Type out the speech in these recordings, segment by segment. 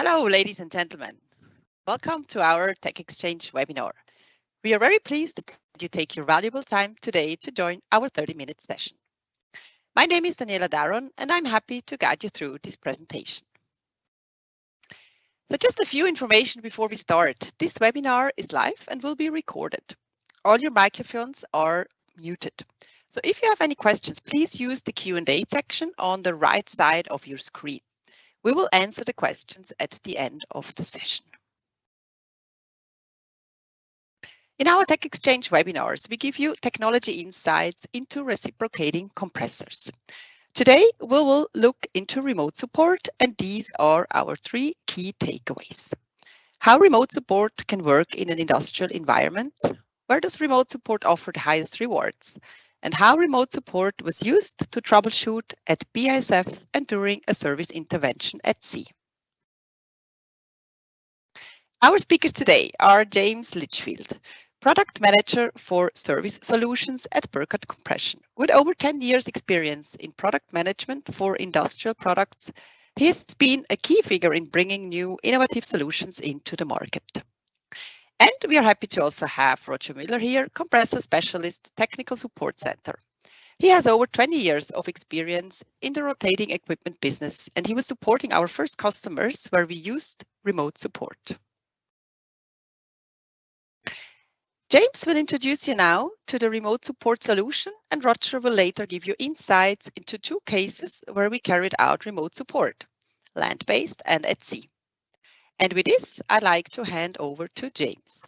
Hello, ladies and gentlemen. Welcome to our TechXchange webinar. We are very pleased that you take your valuable time today to join our 30-minute session. My name is Daniela Daron, and I'm happy to guide you through this presentation. So just a few information before we start. This webinar is live and will be recorded. All your microphones are muted. So if you have any questions, please use the Q&A section on the right side of your screen. We will answer the questions at the end of the session. In our TechXchange webinars, we give you technology insights into reciprocating compressors. Today, we will look into remote support, and these are our three key takeaways. How remote support can work in an industrial environment, where does remote support offer the highest rewards, and how remote support was used to troubleshoot at BASF and during a service intervention at sea. Our speakers today are James Litchfield, Product Manager for Service Solutions at Burckhardt Compression. With over 10 years experience in product management for industrial products, he has been a key figure in bringing new innovative solutions into the market. And we are happy to also have Roger Müller here, Compressor Specialist, Technical Support Center. He has over 20 years of experience in the rotating equipment business, and he was supporting our first customers where we used remote support. James will introduce you now to the remote support solution, and Roger will later give you insights into two cases where we carried out remote support, land-based and at sea. And with this, I'd like to hand over to James.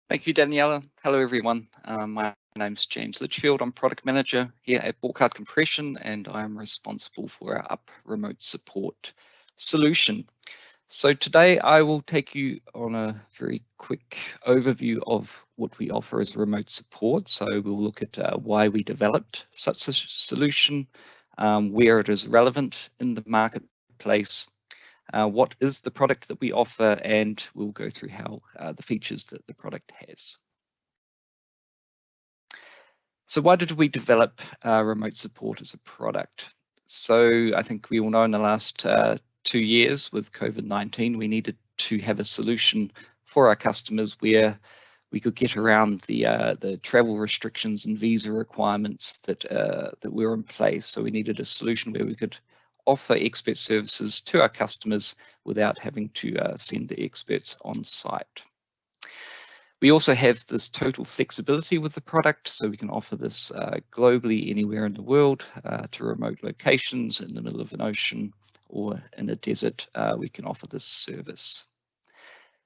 Thank you, Daniela. Hello, everyone. My name's James Litchfield. I'm Product Manager here at Burckhardt Compression, and I'm responsible for our remote support solution. So today I will take you on a very quick overview of what we offer as remote support. So we'll look at why we developed such a solution, where it is relevant in the marketplace, what is the product that we offer, and we'll go through how the features that the product has. So why did we develop remote support as a product? So I think we all know in the last 2 years with COVID-19, we needed to have a solution for our customers where we could get around the travel restrictions and visa requirements that were in place. So we needed a solution where we could offer expert services to our customers without having to send the experts on site. We also have this total flexibility with the product, so we can offer this globally anywhere in the world to remote locations in the middle of an ocean or in a desert. We can offer this service.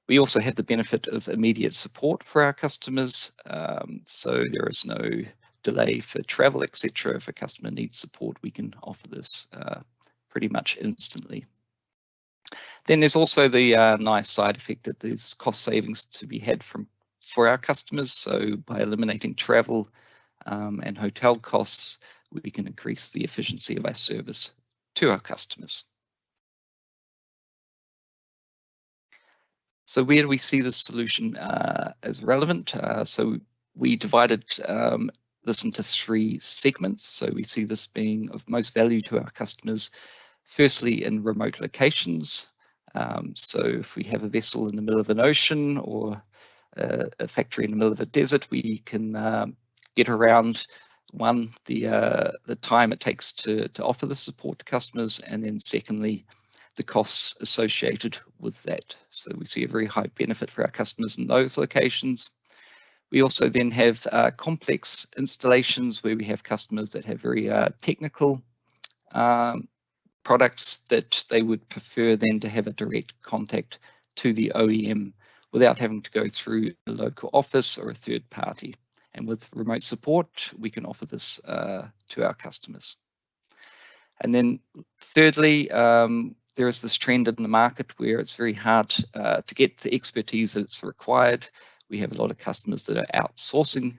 We also have the benefit of immediate support for our customers, so there is no delay for travel, etc. If a customer needs support, we can offer this pretty much instantly. Then there's also the nice side effect that there's cost savings to be had for our customers. So by eliminating travel and hotel costs, we can increase the efficiency of our service to our customers. So where do we see this solution as relevant? So we divided this into 3 segments. So we see this being of most value to our customers, firstly in remote locations. So if we have a vessel in the middle of an ocean or a factory in the middle of a desert, we can get around the time it takes to offer the support to customers, and then secondly, the costs associated with that. So we see a very high benefit for our customers in those locations. We also then have complex installations where we have customers that have very technical products that they would prefer then to have a direct contact to the OEM without having to go through a local office or a third party. And with remote support, we can offer this to our customers. And then thirdly, there is this trend in the market where it's very hard to get the expertise that's required. We have a lot of customers that are outsourcing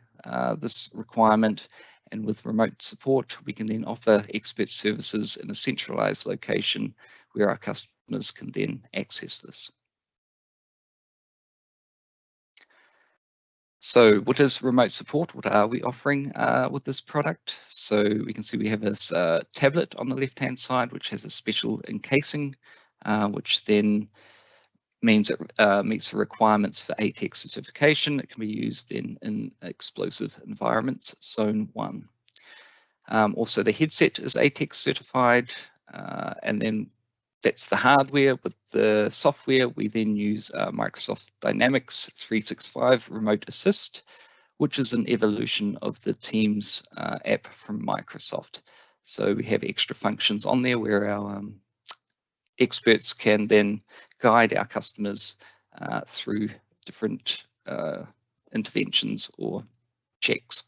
this requirement, and with remote support, we can then offer expert services in a centralized location where our customers can then access this. So what is remote support? What are we offering with this product? So we can see we have this tablet on the left-hand side, which has a special encasing, which then means it meets the requirements for ATEX certification. It can be used in explosive environments, Zone 1. Also, the headset is ATEX certified, and then that's the hardware. With the software, we then use Microsoft Dynamics 365 Remote Assist, which is an evolution of the Teams app from Microsoft. So we have extra functions on there where our experts can then guide our customers through different interventions or checks.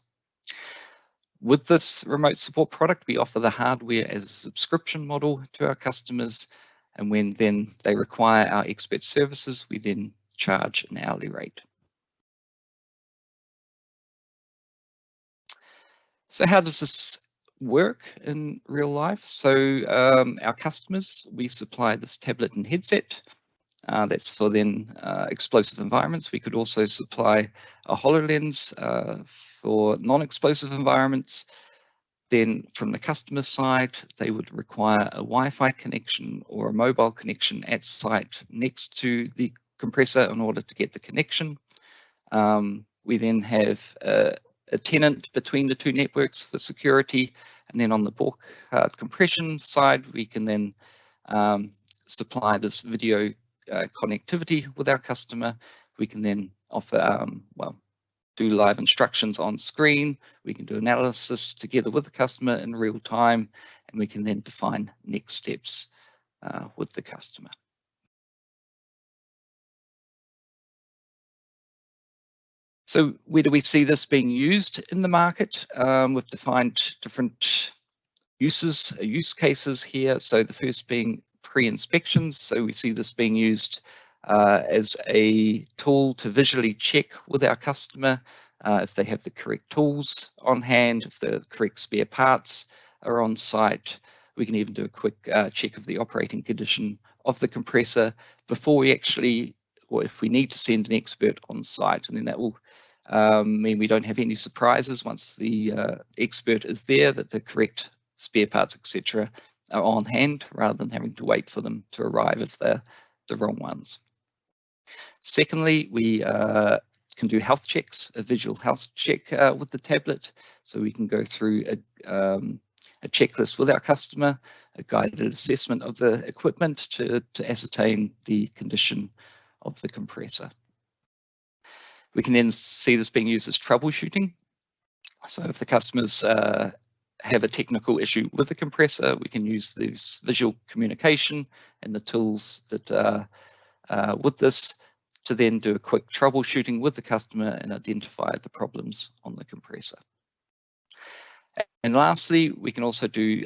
With this remote support product, we offer the hardware as a subscription model to our customers, and when then they require our expert services, we then charge an hourly rate. So how does this work in real life? So our customers, we supply this tablet and headset. That's for then explosive environments. We could also supply a HoloLens for non-explosive environments. Then from the customer side, they would require a Wi-Fi connection or a mobile connection at site next to the compressor in order to get the connection. We then have a tenant between the two networks for security. And then on the Burckhardt Compression side, we can then supply this video connectivity with our customer. We can then offer, do live instructions on screen. We can do analysis together with the customer in real time, and we can then define next steps with the customer. So where do we see this being used in the market? We've defined different use cases here. So the first being pre-inspections. So we see this being used as a tool to visually check with our customer if they have the correct tools on hand, if the correct spare parts are on site. We can even do a quick check of the operating condition of the compressor before we actually, or if we need to send an expert on site, and then that will mean we don't have any surprises once the expert is there, that the correct spare parts, etc., are on hand, rather than having to wait for them to arrive if they're the wrong ones. Secondly, we can do health checks, a visual health check with the tablet. So we can go through a checklist with our customer, a guided assessment of the equipment to ascertain the condition of the compressor. We can then see this being used as troubleshooting. So if the customers have a technical issue with the compressor, we can use this visual communication and the tools that are with this to then do a quick troubleshooting with the customer and identify the problems on the compressor. And lastly, we can also do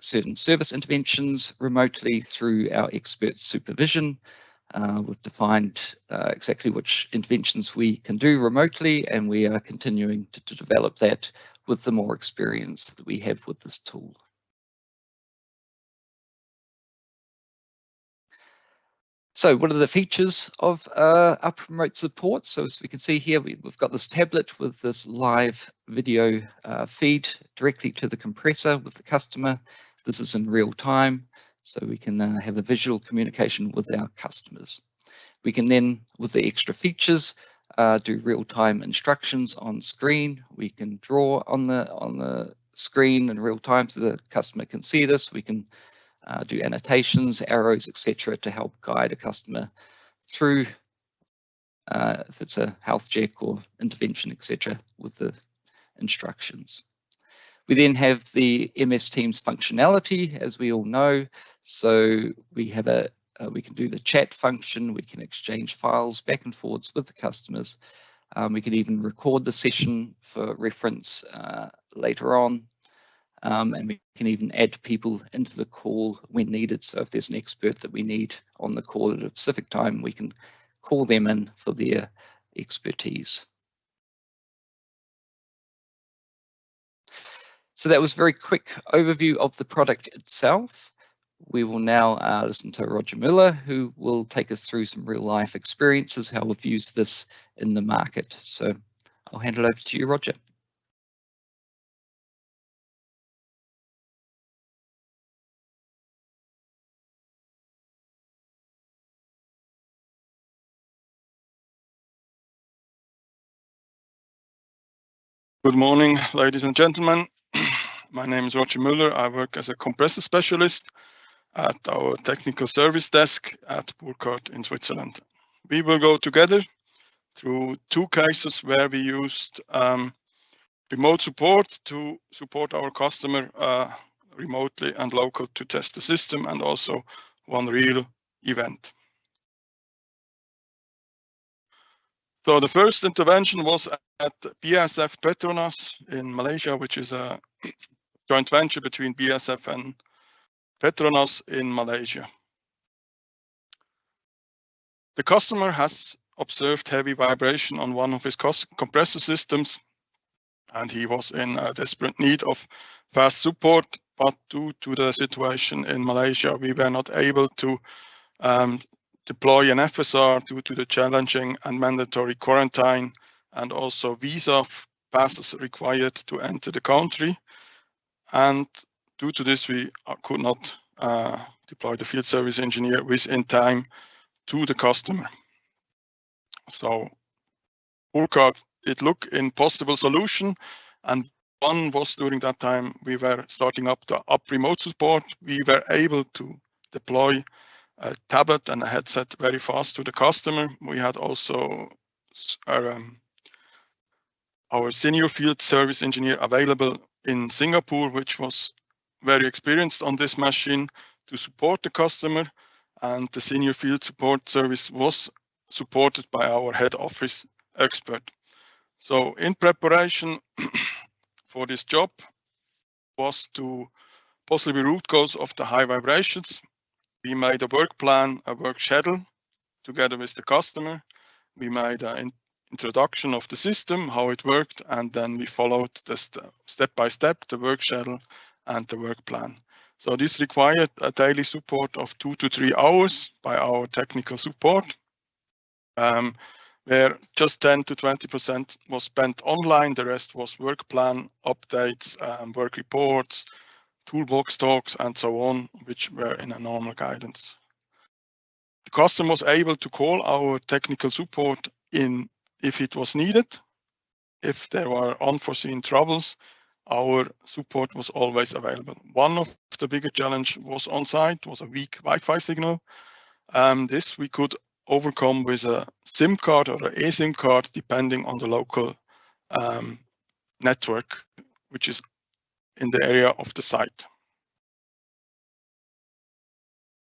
certain service interventions remotely through our expert supervision. We've defined exactly which interventions we can do remotely, and we are continuing to develop that with the more experience that we have with this tool. So what are the features of our remote support? So as we can see here, we've got this tablet with this live video feed directly to the compressor with the customer. This is in real time, so we can have a visual communication with our customers. We can then, with the extra features, do real-time instructions on screen. We can draw on the screen in real time so the customer can see this. We can do annotations, arrows, etc., to help guide a customer through if it's a health check or intervention, etc., with the instructions. We then have the MS Teams functionality, as we all know. So we have we can do the chat function. We can exchange files back and forwards with the customers. We can even record the session for reference later on. And we can even add people into the call when needed. So if there's an expert that we need on the call at a specific time, we can call them in for their expertise. So that was a very quick overview of the product itself. We will now listen to Roger Miller, who will take us through some real life experiences, how we've used this in the market. So I'll hand it over to you, Roger. Good morning, ladies and gentlemen. My name is Roger Müller. I work as a compressor specialist at our technical service desk at Burckhardt in Switzerland. We will go together through two cases where we used remote support to support our customer remotely and local to test the system, and also one real event. So the first intervention was at BASF Petronas in Malaysia, which is a joint venture between BASF and Petronas in Malaysia. The customer has observed heavy vibration on one of his compressor systems, and he was in a desperate need of fast support, but due to the situation in Malaysia, we were not able to deploy an FSR due to the challenging and mandatory quarantine and also visa passes required to enter the country. And due to this, we could not deploy the field service engineer within time to the customer. So Burckhardt did look in possible solution, and one was during that time we were starting up the remote support. We were able to deploy a tablet and a headset very fast to the customer. We had also our senior field service engineer available in Singapore, which was very experienced on this machine to support the customer, and the senior field support service was supported by our head office expert. So in preparation for this job was to possibly root cause of the high vibrations. We made a work plan, a work schedule together with the customer. We made an introduction of the system, how it worked, and then we followed the step by step, the work schedule and the work plan. So this required a daily support of 2 to 3 hours by our technical support, where just 10 to 20% was spent online. The rest was work plan updates, work reports, toolbox talks, and so on, which were in a normal guidance. The customer was able to call our technical support if it was needed. If there were unforeseen troubles, our support was always available. One of the bigger challenge was on site, was a weak Wi-Fi signal. This we could overcome with a SIM card or an eSIM card, depending on the local network, which is in the area of the site.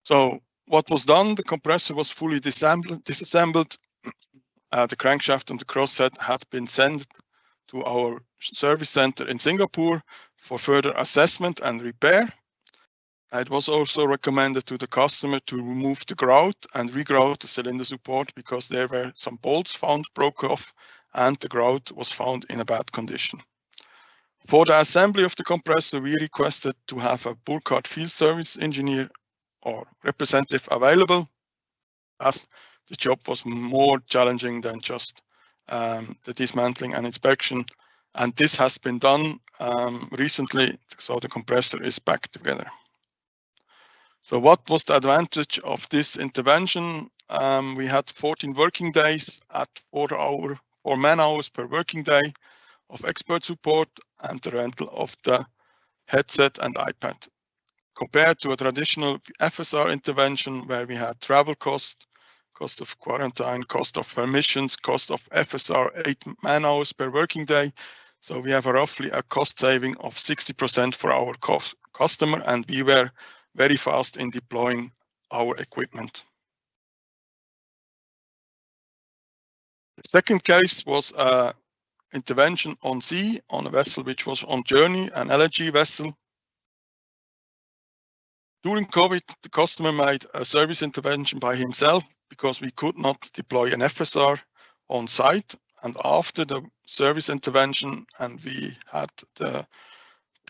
So what was done? The compressor was fully disassembled. The crankshaft and the crosshead had been sent to our service center in Singapore for further assessment and repair. It was also recommended to the customer to remove the grout and regrout the cylinder support, because there were some bolts found broke off and the grout was found in a bad condition. For the assembly of the compressor, we requested to have a Burckhardt field service engineer or representative available, as the job was more challenging than just the dismantling and inspection. And this has been done recently, so the compressor is back together. So what was the advantage of this intervention? We had 14 working days at 4 man hours per working day of expert support and the rental of the headset and iPad, compared to a traditional FSR intervention where we had travel cost of quarantine, cost of permissions, cost of FSR 8 man hours per working day. So we have roughly a cost saving of 60% for our customer, and we were very fast in deploying our equipment. The second case was an intervention on sea on a vessel which was on journey, an LNG vessel. During COVID, the customer made a service intervention by himself because we could not deploy an FSR on site. And after the service intervention and we had the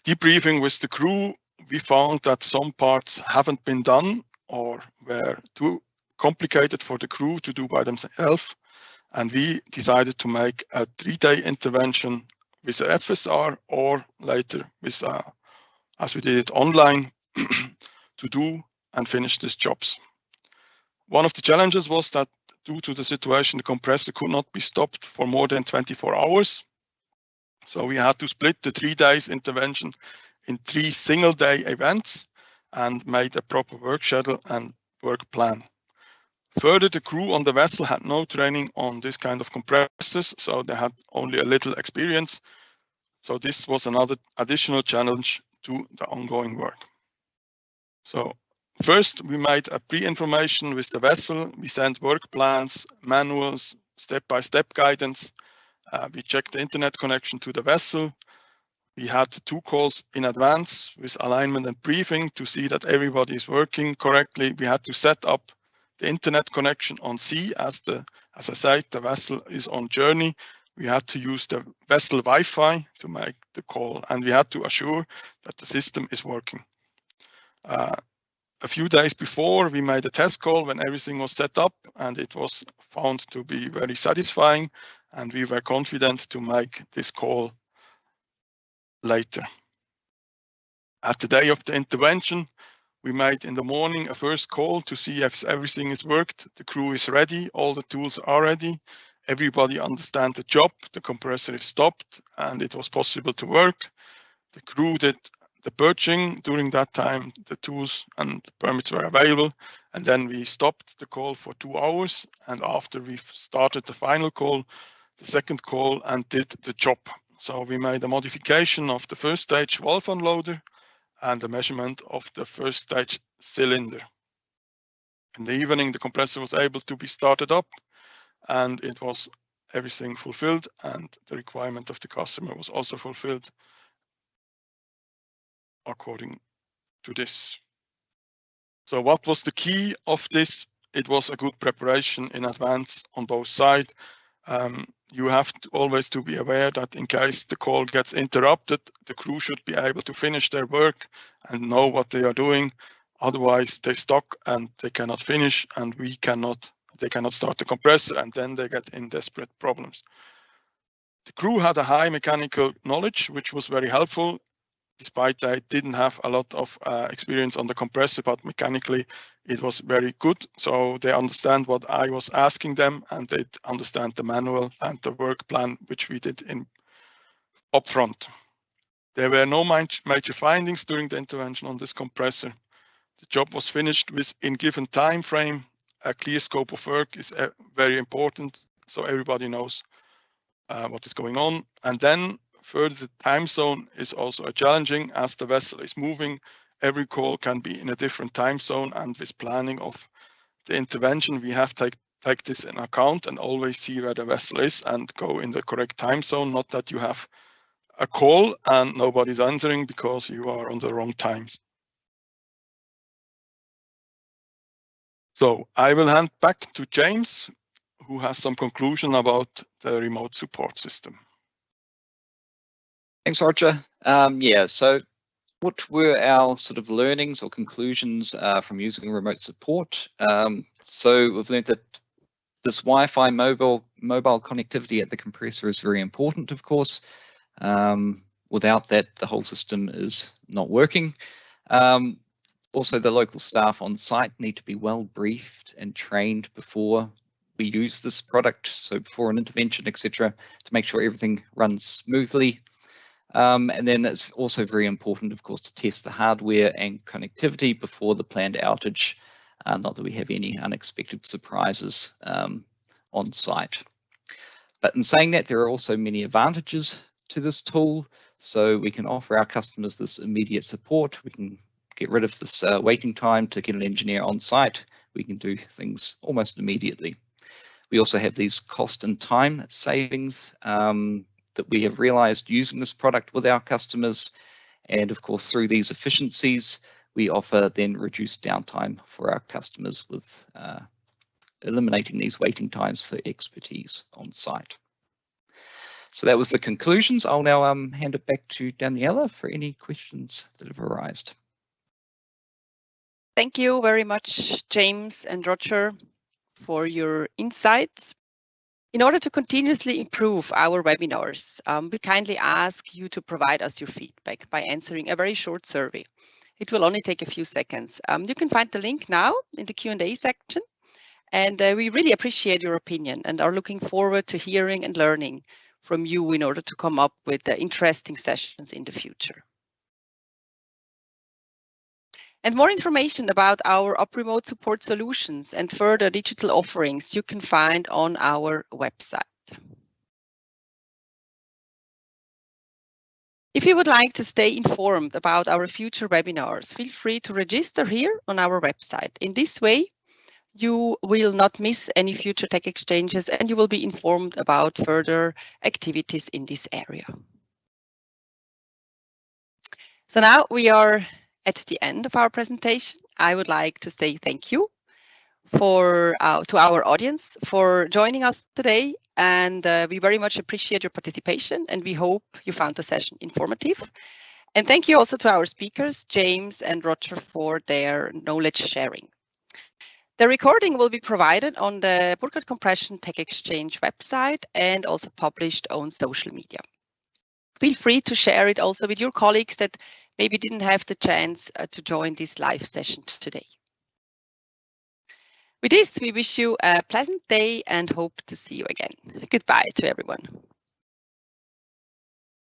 debriefing with the crew, we found that some parts haven't been done or were too complicated for the crew to do by themselves. And we decided to make a 3-day intervention with a FSR, or later with as we did it online, to do and finish these jobs. One of the challenges was that due to the situation, the compressor could not be stopped for more than 24 hours. So we had to split the 3 days intervention in 3 single-day events and made a proper work schedule and work plan. Further, the crew on the vessel had no training on this kind of compressors, so they had only a little experience. So this was another additional challenge to the ongoing work. So first, we made a pre-information with the vessel. We sent work plans, manuals, step-by-step guidance. We checked the internet connection to the vessel. We had 2 calls in advance with alignment and briefing to see that everybody is working correctly. We had to set up the internet connection on sea as I said, the vessel is on journey. We had to use the vessel Wi-Fi to make the call, and we had to assure that the system is working. A few days before, we made a test call when everything was set up, and it was found to be very satisfying, and we were confident to make this call later. At the day of the intervention, we made in the morning a first call to see if everything is worked, the crew is ready, all the tools are ready, everybody understands the job, the compressor is stopped, and it was possible to work. The crew did the purging during that time, the tools and the permits were available, and then we stopped the call for 2 hours, and after we started the final call, the second call, and did the job. So we made a modification of the first stage valve unloader and the measurement of the first stage cylinder. In the evening, the compressor was able to be started up, and it was everything fulfilled, and the requirement of the customer was also fulfilled according to this. So what was the key of this? It was a good preparation in advance on both sides. You have to always to be aware that in case the call gets interrupted, the crew should be able to finish their work and know what they are doing. Otherwise, they stuck and they cannot finish, and they cannot start the compressor, and then they get in desperate problems. The crew had a high mechanical knowledge, which was very helpful, despite they didn't have a lot of experience on the compressor, but mechanically it was very good. So they understand what I was asking them, and they understand the manual and the work plan, which we did in upfront. There were no major findings during the intervention on this compressor. The job was finished within given time frame. A clear scope of work is very important, so everybody knows what is going on. And then further, the time zone is also challenging as the vessel is moving. Every call can be in a different time zone, and with planning of the intervention, we have to take this in account and always see where the vessel is and go in the correct time zone, not that you have a call and nobody's answering because you are on the wrong times. So I will hand back to James, who has some conclusion about the remote support system. Thanks, Roger. So what were our sort of learnings or conclusions from using remote support? So we've learned that this Wi-Fi mobile connectivity at the compressor is very important, of course. Without that, the whole system is not working. Also, the local staff on site need to be well briefed and trained before we use this product, so before an intervention, etc., to make sure everything runs smoothly. And then it's also very important, of course, to test the hardware and connectivity before the planned outage, not that we have any unexpected surprises on site. But in saying that, there are also many advantages to this tool. So we can offer our customers this immediate support. We can get rid of this waiting time to get an engineer on site. We can do things almost immediately. We also have these cost and time savings that we have realized using this product with our customers. And of course, through these efficiencies, we offer then reduced downtime for our customers with eliminating these waiting times for expertise on site. So that was the conclusions. I'll now hand it back to Daniela for any questions that have arisen. Thank you very much, James and Roger, for your insights. In order to continuously improve our webinars, we kindly ask you to provide us your feedback by answering a very short survey. It will only take a few seconds. You can find the link now in the Q&A section. And we really appreciate your opinion and are looking forward to hearing and learning from you in order to come up with interesting sessions in the future. And more information about our remote support solutions and further digital offerings you can find on our website. If you would like to stay informed about our future webinars, feel free to register here on our website. In this way, you will not miss any future tech exchanges and you will be informed about further activities in this area. So now we are at the end of our presentation. I would like to say thank you to our audience for joining us today, and we very much appreciate your participation and we hope you found the session informative. And thank you also to our speakers, James and Roger, for their knowledge sharing. The recording will be provided on the Burckhardt Compression TechXchange website and also published on social media. Feel free to share it also with your colleagues that maybe didn't have the chance to join this live session today. With this, we wish you a pleasant day and hope to see you again. Goodbye to everyone.